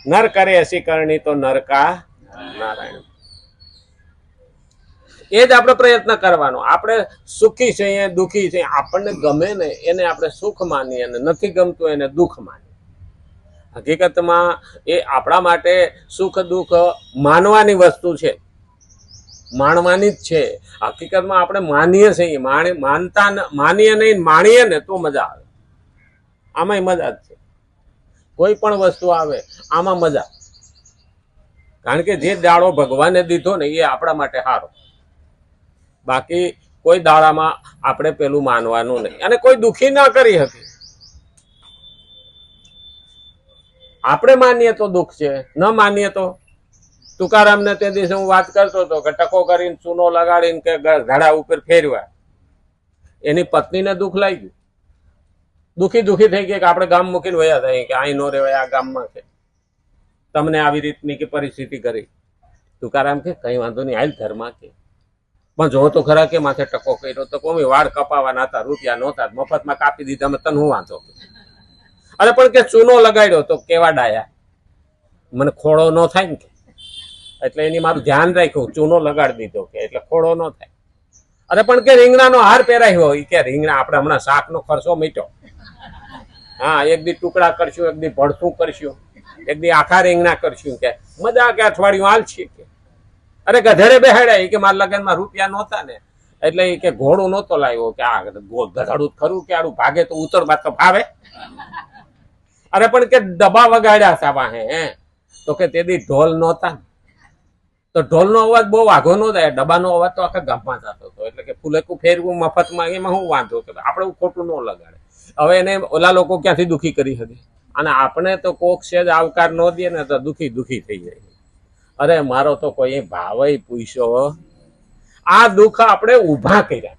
નર કરે એસી કરણી તો નરકા નારાયણ. એ જ આપણે પ્રયત્ન કરવાનો. આપણે સુખી છીએ, દુઃખી છીએ, આપણને ગમે ને એને આપણે સુખ માનીએ અને નથી ગમતું એને દુઃખ માનીએ. હકીકતમાં એ આપણા માટે સુખ દુઃખ માનવાની વસ્તુ છે, માણવાની જ છે. હકીકતમાં આપણે માનીએ છીએ, માનીએ નહીં માણીએ ને તો મજા આવે. આમાંય મજા જ છે. કોઈ પણ વસ્તુ આવે આમાં મજા, કારણ કે જે દાડો ભગવાને દીધો ને એ આપણા માટે સારો. બાકી કોઈ દાડામાં આપણે પેલું માનવાનું નહીં. અને કોઈ દુઃખી ના કરી શકે. આપણે માનીએ તો દુઃખ છે, ન માનીએ તો. તુકારામને તે દિવસે હું વાત કરતો હતો કે ટકો કરીને ચૂનો લગાડીને કે ઘડા ઉપર ફેરવા, એની પત્નીને દુઃખ લાગ્યું. દુઃખી થઈ ગયા કે આપણે ગામ મૂકીને વયા થાય કે અહીં નો રેવાય, આ ગામમાં છે, તમને આવી રીતની કે પરિસ્થિતિ કરી. તુકારામ કે કઈ વાંધો નહીં, હાલ ઘરમાં કે. પણ જો તો ખરા કે માથે ટકો કર્યો તો કોમી વાળ કપાવાના હતા, રૂપિયા નહોતા, મફતમાં કાપી દીધા, તને હું વાંધો. અરે પણ કે ચૂનો લગાડ્યો તો કેવા ડાયા, મને ખોળો ન થાય ને કે, એટલે એની મારું ધ્યાન રાખ્યું, ચૂનો લગાડી દીધો કે એટલે ખોળો ન થાય. અરે પણ કે રીંગણાનો હાર પહેરાયો, કે રીંગણા આપણે હમણાં શાકનો ખર્ચો મીટ્યો. હા, એક દી ટુકડા કરશું, એક દી ભડથું કરશું, એક દી આખા રીંગણા કરશું, કે મજા કે અઠવાડિયું હાલ છે કે. અરે ગધેડે બેહાડ્યા કે મારા લગ્નમાં રૂપિયા નહોતા ને એટલે કે ઘોડું નહોતો લાવ્યો, કે આ ગધાડું ખરું કે આડું ભાગે તો ઉતરવા તો ભાવે. અરે પણ કે ડબ્બા વગાડ્યા હતા વાહે, તો કે તે દી ઢોલ નહોતા, તો ઢોલનો અવાજ બહુ વાઘો ન થાય, ડબ્બાનો અવાજ તો આખા ગામમાં થતો હતો. એટલે કે ફૂલેકું ફેરવું મફતમાં, એમાં શું વાંધો, કે આપણે ખોટું ન લગાડે. હવે એને ઓલા લોકો ક્યાંથી દુઃખી કરી શકે, અને આપણે તો કોક છે જ આવકાર ન દે ને તો દુઃખી થઈ જાય. અરે મારો તો કોઈ ભાવ પૂછ્યો, આ દુઃખ આપણે ઊભા કર્યા,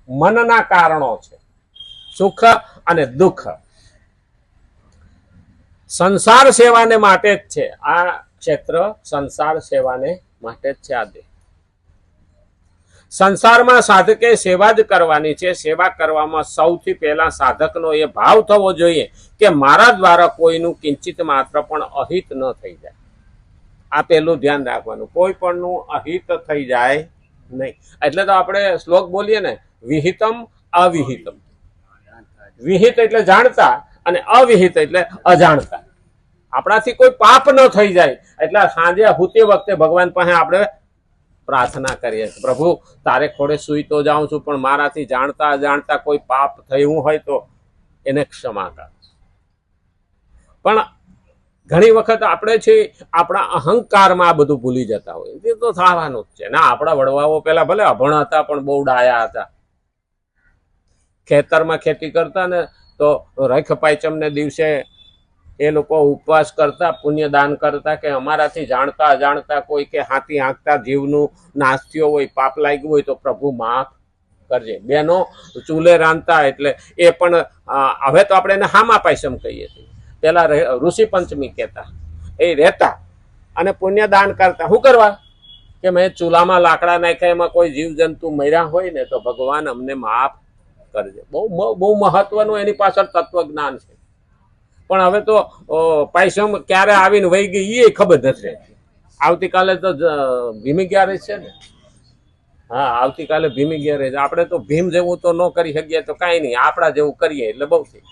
મનના કારણો છે, સુખ અને દુઃખ. સંસાર સેવાને માટે જ છે આ ક્ષેત્ર, સંસાર સેવાને માટે જ છે આ દેહ. સંસારમાં સાધકે સેવા જ કરવાની છે. સેવા કરવામાં સૌથી પહેલા સાધકનો એ ભાવ થવો જોઈએ કે મારા દ્વારા કોઈનું કિંચિત માત્ર પણ અહિત ન થઈ જાય. આ પેલું ધ્યાન રાખવાનું, કોઈ પણનું અહિત થઈ જાય નહીં. એટલે તો આપણે શ્લોક બોલીએ ને, વિહિતમ અવિહિતમ. વિહિત એટલે જાણતા અને અવિહિત એટલે અજાણતા. આપણાથી કોઈ પાપ ન થઈ જાય એટલે સાંજે હુતી વખતે ભગવાન પાસે આપણે પ્રાર્થના કરીએ, પ્રભુ તારે ખોડે સુઈ તો જાઉં છું, પણ મારાથી જાણતા અજાણતા કોઈ પાપ થયું હોય તો એને ક્ષમા કર. પણ ઘણી વખત આપણે છે આપણા અહંકારમાં આ બધું ભૂલી જતા હોય. એ તો થવાનું જ છે ના. આપણા વડવાઓ પેલા ભલે અભણ હતા પણ બહુ ડાયા હતા. ખેતરમાં ખેતી કરતા ને તો રખ પાંચમને દિવસે એ લોકો ઉપવાસ કરતા, પુણ્યદાન કરતા કે અમારાથી જાણતા અજાણતા કોઈ કે હાથી હાંકતા જીવનું નાશ થયો હોય, પાપ લાગ્યું હોય તો પ્રભુ માફ કરજે. બેનો ચૂલે રાંધતા એટલે એ પણ હવે તો આપણે એને હામા પાયસમ કહીએ છીએ, પેલા ઋષિ પંચમી કહેતા. એ રહેતા અને પુણ્યદાન કરતા. શું કરવા કે મેં ચૂલામાં લાકડા નાખ્યા, એમાં કોઈ જીવજંતુ મર્યા હોય ને તો ભગવાન અમને માફ કરજે. બહુ મહત્વનું એની પાછળ તત્વજ્ઞાન છે. પણ હવે તો પાયસમ ક્યારે આવીને વહી ગઈ એ ખબર નથી. આવતીકાલે તો ભીમી ગેરેજ છે ને, હા આવતીકાલે ભીમી ગેરેજ. આપણે તો ભીમ જેવું તો ન કરી શકીએ તો કાંઈ નહીં, આપણા જેવું કરીએ એટલે બહુ થઈ.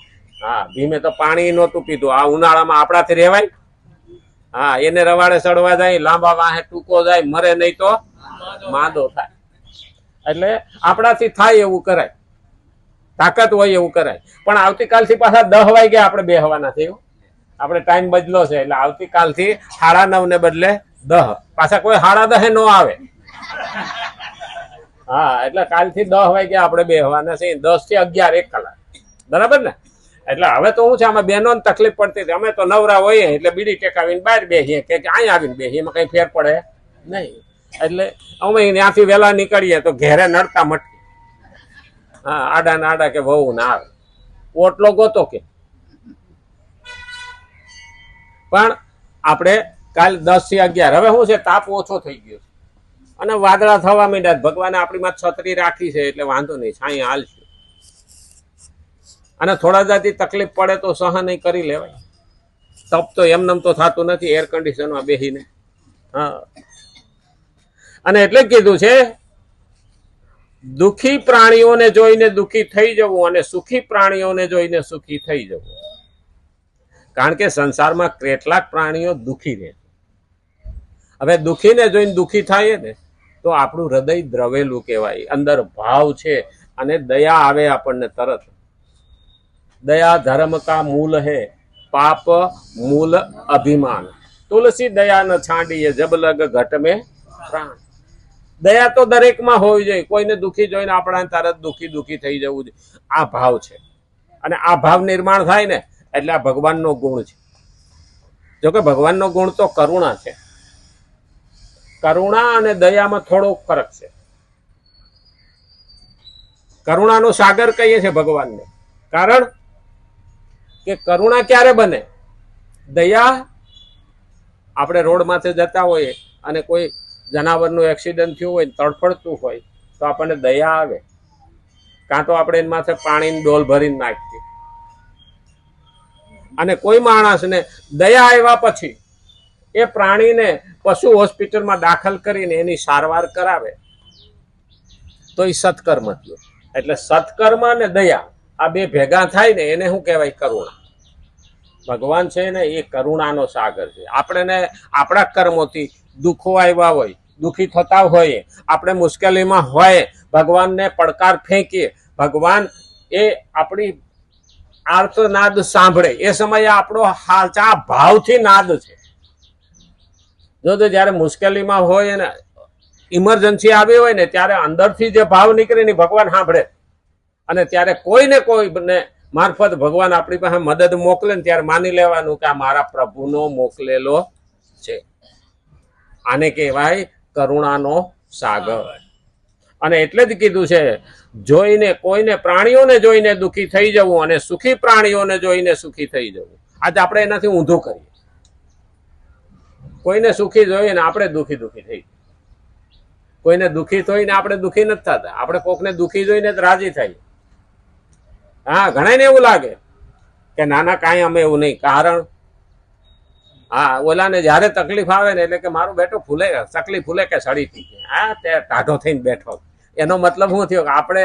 હા, ભીમે તો પાણી નહોતું પીધું. આ ઉનાળામાં આપણાથી રહેવાય? હા, એને રવાડે ચડવા જાય, લાંબા વાહે ટૂંકો જાય, મરે નહીં તો માંદો થાય. એટલે આપણાથી થાય એવું કરાય, તાકાત હોય એવું કરાય. પણ આવતીકાલથી પાછા 10 વાગે આપણે બેહવાના થયું. આપણે ટાઈમ બદલો છે એટલે આવતીકાલથી 9:30 ને બદલે 10. પાછા કોઈ 10:30 ન આવે. હા, એટલે કાલથી 10 વાગે આપણે બેહવાના છે, 10 થી 11 1 કલાક. બરાબર ને? એટલે હવે તો શું છે, આમાં બહેનોને તકલીફ પડતી હતી. અમે તો નવરા હોઈએ એટલે બીડી ટેકાવીને બહાર બેસીએ કે અહીં આવીને બેસીએ, એમાં કઈ ફેર પડે નહીં. એટલે અમે ત્યાંથી વહેલા નીકળીએ તો ઘેરે નડતા મટકી. હા, આડા ના આડા કે વહુ ના આવે, ઓટલો ગોતો કે. પણ આપણે કાલ 10 થી 11 હવે શું છે, તાપ ઓછો થઈ ગયો અને વાદળા થવા માંડ્યા. ભગવાને આપણી માં છત્રી રાખી છે એટલે વાંધો નહીં, છાંય હાલશે. અને થોડા જાતી તકલીફ પડે તો સહન કરી લેવાય. તપ તો એમનેમ તો થતું નથી એર કન્ડિશનમાં બેસીને. હા, અને એટલે જ કીધું છે દુઃખી પ્રાણીઓને જોઈને દુઃખી થઈ જવું અને સુખી પ્રાણીઓને જોઈને સુખી થઈ જવું. કારણ કે સંસારમાં કેટલાક પ્રાણીઓ દુઃખી રહે. હવે દુઃખીને જોઈને દુઃખી થાય ને તો આપણું હૃદય દ્રવેલું કહેવાય, અંદર ભાવ છે અને દયા આવે આપણને તરત. દયા ધર્મ કા મૂલ હે, પાપ મૂલ અભિમાન. તુલસી દયા ન છાંડીએ, જબ લગ ઘટ મેં પ્રાણ. દયા તો દરેકમાં હોવી જોઈએ. કોઈને દુઃખી જોઈને આપણા તરત દુઃખી થઈ જવું જોઈએ. આ ભાવ છે, અને આ ભાવ નિર્માણ થાય ને એટલે આ ભગવાનનો ગુણ છે. જોકે ભગવાનનો ગુણ તો કરુણા છે. કરુણા અને દયામાં થોડો ફરક છે. કરુણાનો સાગર કહીએ છીએ ભગવાનને, કારણ કે કરુણા ક્યારે બને? દયા, આપણે રોડ માથે જતા હોઈએ અને કોઈ જનાવરનું એક્સિડન્ટ થયું હોય, તડફડતું હોય, તો આપણને દયા આવે. કાં તો આપણે એની માથે પાણીની ડોલ ભરીને નાખીએ. અને કોઈ માણસને દયા આવ્યા પછી એ પ્રાણીને પશુ હોસ્પિટલમાં દાખલ કરીને એની સારવાર કરાવે તો એ સત્કર્મ થયું. એટલે સત્કર્મ અને દયા આ બે ભેગા થાય ને એને શું કહેવાય? કરુણા. ભગવાન છે ને એ કરુણાનો સાગર છે. આપણને આપણા કર્મોથી દુઃખો આવ્યા હોય, દુઃખી થતા હોઈએ, આપણે મુશ્કેલીમાં હોય, ભગવાનને પડકાર ફેંકીએ, ભગવાન એ આપણી આર્તનાદ સાંભળે. એ સમયે આપણો સાચા ભાવથી નાદ છે. જો તો જયારે મુશ્કેલીમાં હોય ને ઇમરજન્સી આવી હોય ને ત્યારે અંદરથી જે ભાવ નીકળે ને ભગવાન સાંભળે. અને ત્યારે કોઈને કોઈને મારફત ભગવાન આપણી પાસે મદદ મોકલે ને ત્યારે માની લેવાનું કે આ મારા પ્રભુનો મોકલેલો છે. આને કહેવાય કરુણાનો સાગર. અને એટલે જ કીધું છે જોઈને કોઈને પ્રાણીઓને જોઈને દુઃખી થઈ જવું અને સુખી પ્રાણીઓને જોઈને સુખી થઈ જવું. આજે આપણે એનાથી ઊંધું કરીએ. કોઈને સુખી જોઈને આપણે દુઃખી થઈ. કોઈને દુઃખી થઈને આપણે દુઃખી નથી થતા. આપણે કોકને દુઃખી જોઈને જ રાજી થાય. હા, ઘણાને એવું લાગે કે નાના કાંઈ અમે એવું નહીં. કારણ હા, ઓલાને જયારે તકલીફ આવે ને એટલે કે મારું બેટો ફૂલે, ચકલી ફૂલે કે સડી થઈ. હા, તે ટાઢો થઈને બેઠો. એનો મતલબ શું થયો કે આપણે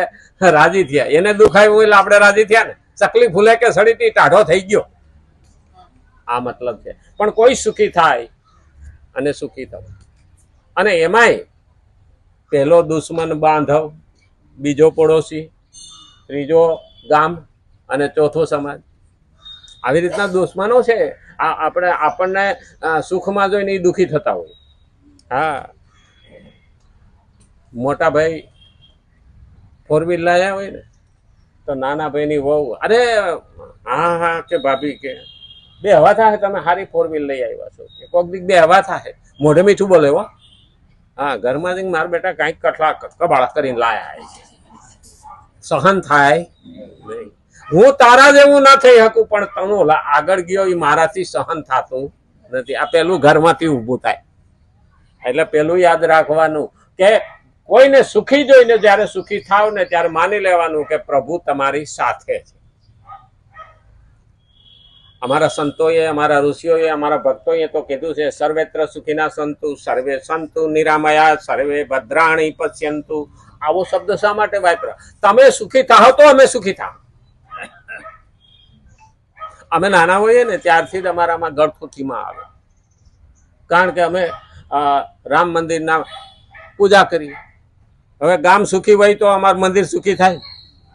રાજી થયા. એને દુઃખ આવ્યું એટલે આપણે રાજી થયા ને. ચકલી ફૂલે કે સડી હતી, ટાઢો થઈ ગયો, આ મતલબ છે. પણ કોઈ સુખી થાય અને સુખી થવું. અને એમાંય પહેલો દુશ્મન બાંધવ, બીજો પડોશી, ત્રીજો ગામ અને ચોથો સમાજ. આવી રીતના દુશ્મનો છે. આપણને સુખમાં જોઈને એ દુઃખી થતા હોય. હા, મોટા ભાઈ ફોર વ્હીલ લાયા હોય ને તો નાના ભાઈની વહુ, અરે હા હા કે ભાભી કે બે હવા થાય, તમે સારી ફોર વ્હીલ લઈ આવ્યા છો. કોક દીક બે હવા થાય, મોઢે મીઠું બોલે હો. હા, ઘરમાં જઈને મારા બેટા કાંઈક કઠલા કબાળા કરીને લાયા. સહન થાય નહીં. હું તારા જેવું ના થઈ શકું પણ તનો આગળ ગયો એ મારાથી સહન થતું નથી. આ પેલું ઘરમાંથી ઊભું થાય. એટલે પેલું યાદ રાખવાનું કે કોઈને સુખી જોઈને જયારે સુખી થાવ ને ત્યારે માની લેવાનું કે પ્રભુ તમારી સાથે છે. અમારા સંતોએ, અમારા ઋષિઓએ, અમારા ભક્તોએ તો કીધું છે સર્વેત્ર સુખીના સંતુ, સર્વે સંતુ નિરામયા, સર્વે ભદ્રાણી પશ્યંતુ. આવો શબ્દ શા માટે વાપર્યો? તમે સુખી થાઓ તો અમે સુખી થાવ. અમે નાના હોઈએ ને ત્યારથી જ અમારામાં ગળથુથીમાં આવે. કારણ કે અમે રામ મંદિરના પૂજા કરીએ. હવે ગામ સુખી હોય તો અમારું મંદિર સુખી થાય,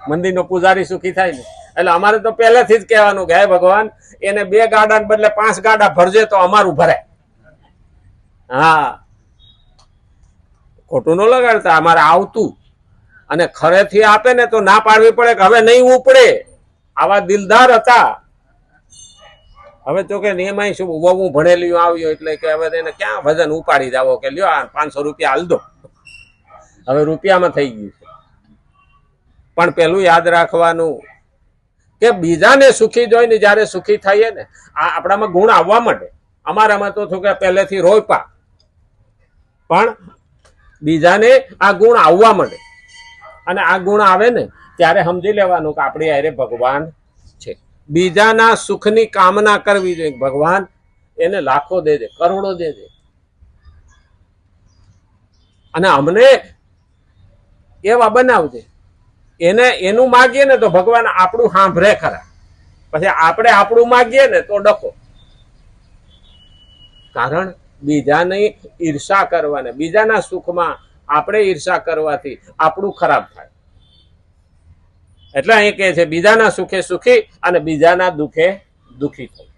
મંદિરનો પૂજારી સુખી થાય ને. એટલે અમારે તો પહેલેથી જ કહેવાનું કે હે ભગવાન, એને 2 ગાડાને બદલે 5 ગાડા ભરજે તો અમારું ભરાય. હા, ખોટું ન લગાડતા. અમારે આવતું અને ખરેથી આપે ને તો ના પાડવી પડે કે હવે નહીં ઉપડે. આવા દિલદાર હતા. હવે તો કે નિયમાય શું, હું ભણેલી આવ્યો એટલે કે હવે એને ક્યાં વજન ઉપાડી જાવો કે લ્યો 500 રૂપિયા હાલ દો. હવે રૂપિયામાં થઈ ગયું છે. પણ પેલું યાદ રાખવાનું કે બીજાને સુખી જોઈને જયારે સુખી થઈએ ને આ આપણામાં ગુણ આવવા માંડે. અમારામાં તો શું કે પહેલેથી રોપા, પણ બીજાને આ ગુણ આવવા માંડે. અને આ ગુણ આવે ને ત્યારે સમજી લેવાનું કે આપણી હારે ભગવાન છે. બીજાના સુખની કામના કરવી જોઈએ. ભગવાન એને લાખો દેજે, કરોડો દેજે, અને અમને એવા બનાવજે. એનું માગીએ ને તો ભગવાન આપણું સાંભળે ખરા. પછી આપણે આપણું માગીએ ને તો ડખો. કારણ બીજાની ઈર્ષા કરવાને, બીજાના સુખમાં આપણે ઈર્ષા કરવાથી આપણું ખરાબ થાય. એટલે અહીં કહે છે બીજાના સુખે સુખી અને બીજાના દુઃખે દુઃખી થવું.